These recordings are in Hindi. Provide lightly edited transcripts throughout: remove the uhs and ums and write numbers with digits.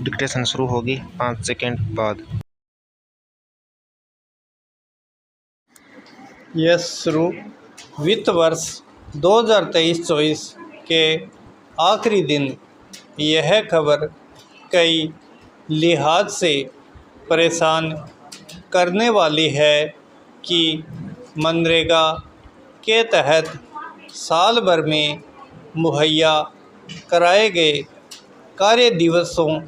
डिक्टेशन शुरू होगी 5 सेकेंड बाद। यस शुरू। वित्त वर्ष 2023-24 के आखिरी दिन यह खबर कई लिहाज से परेशान करने वाली है कि मनरेगा के तहत साल भर में मुहैया कराए गए कार्य दिवसों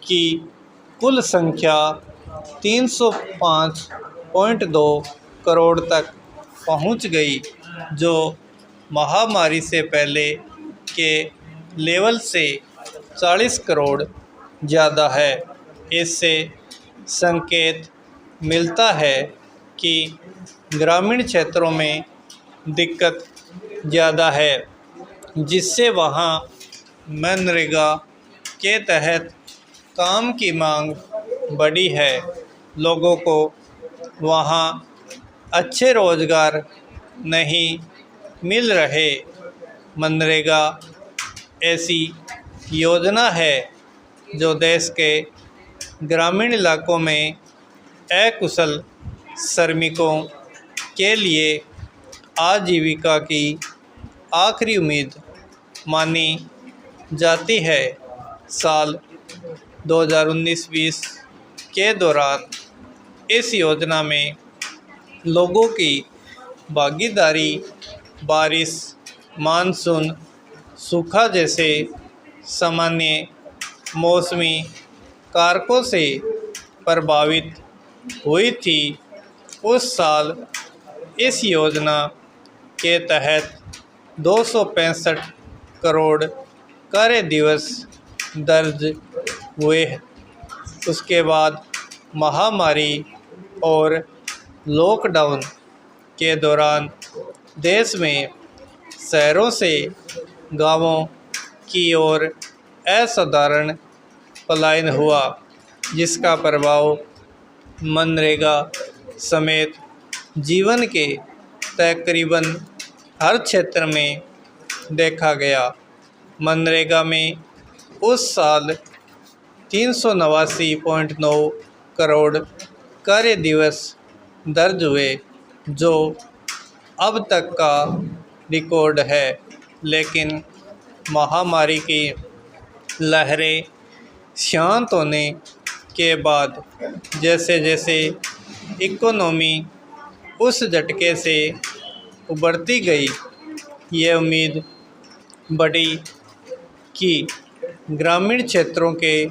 की कुल संख्या 305.2 करोड़ तक पहुंच गई, जो महामारी से पहले के लेवल से 40 करोड़ ज़्यादा है। इससे संकेत मिलता है कि ग्रामीण क्षेत्रों में दिक्कत ज़्यादा है, जिससे वहाँ मनरेगा के तहत काम की मांग बढ़ी है। लोगों को वहाँ अच्छे रोज़गार नहीं मिल रहे। मनरेगा ऐसी योजना है जो देश के ग्रामीण इलाकों में अकुशल श्रमिकों के लिए आजीविका की आखिरी उम्मीद मानी जाती है। साल 2019-20 के दौरान इस योजना में लोगों की भागीदारी बारिश, मानसून, सूखा जैसे सामान्य मौसमी कारकों से प्रभावित हुई थी। उस साल इस योजना के तहत 265 करोड़ कार्य दिवस दर्ज हुए। उसके बाद महामारी और लॉकडाउन के दौरान देश में शहरों से गांवों की ओर असाधारण पलायन हुआ, जिसका प्रभाव मनरेगा समेत जीवन के तकरीबन हर क्षेत्र में देखा गया। मनरेगा में उस साल 389.9 करोड़ कार्य दिवस दर्ज हुए, जो अब तक का रिकॉर्ड है। लेकिन महामारी की लहरें शांत होने के बाद जैसे जैसे इकोनॉमी उस झटके से उभरती गई, ये उम्मीद बढ़ी कि ग्रामीण क्षेत्रों के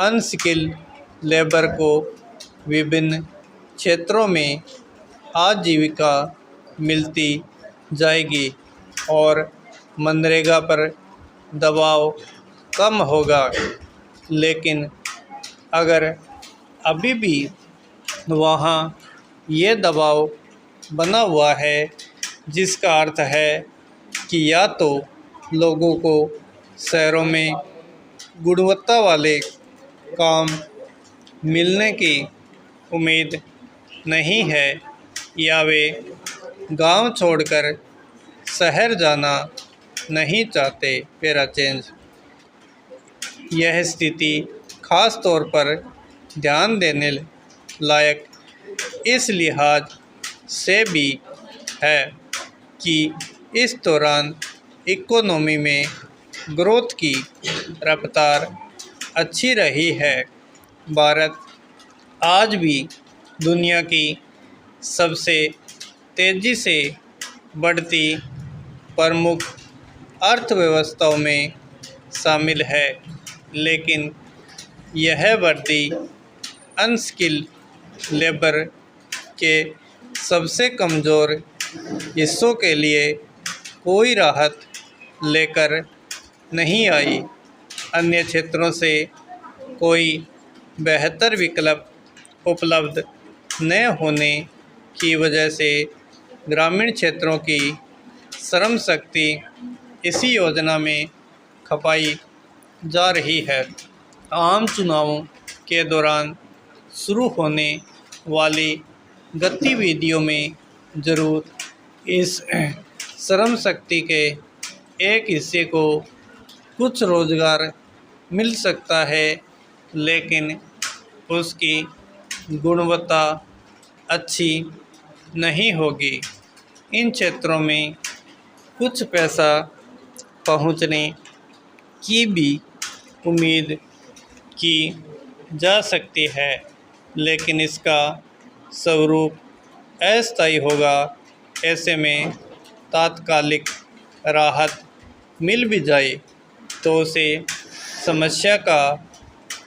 अनस्किल्ड लेबर को विभिन्न क्षेत्रों में आजीविका मिलती जाएगी और मनरेगा पर दबाव कम होगा। लेकिन अगर अभी भी वहाँ ये दबाव बना हुआ है, जिसका अर्थ है कि या तो लोगों को शहरों में गुणवत्ता वाले काम मिलने की उम्मीद नहीं है, या वे गांव छोड़कर शहर जाना नहीं चाहते। Para change. यह स्थिति खास तौर पर ध्यान देने लायक इस लिहाज से भी है कि इस दौरान इकोनॉमी में ग्रोथ की रफ्तार अच्छी रही है। भारत आज भी दुनिया की सबसे तेज़ी से बढ़ती प्रमुख अर्थव्यवस्थाओं में शामिल है, लेकिन यह बढ़ती अनस्किल्ड लेबर के सबसे कमज़ोर हिस्सों के लिए कोई राहत लेकर नहीं आई। अन्य क्षेत्रों से कोई बेहतर विकल्प उपलब्ध न होने की वजह से ग्रामीण क्षेत्रों की श्रम शक्ति इसी योजना में खपाई जा रही है। आम चुनावों के दौरान शुरू होने वाली गतिविधियों में ज़रूर इस श्रम शक्ति के एक हिस्से को कुछ रोज़गार मिल सकता है, लेकिन उसकी गुणवत्ता अच्छी नहीं होगी। इन क्षेत्रों में कुछ पैसा पहुंचने की भी उम्मीद की जा सकती है, लेकिन इसका स्वरूप अस्थायी होगा। ऐसे में तात्कालिक राहत मिल भी जाए तो उसे समस्या का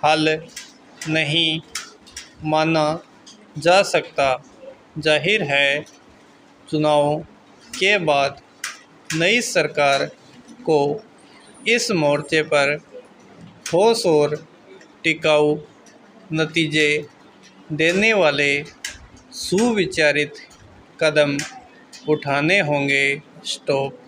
हल नहीं माना जा सकता। जाहिर है, चुनाव के बाद नई सरकार को इस मोर्चे पर ठोस और टिकाऊ नतीजे देने वाले सुविचारित कदम उठाने होंगे। स्टॉप।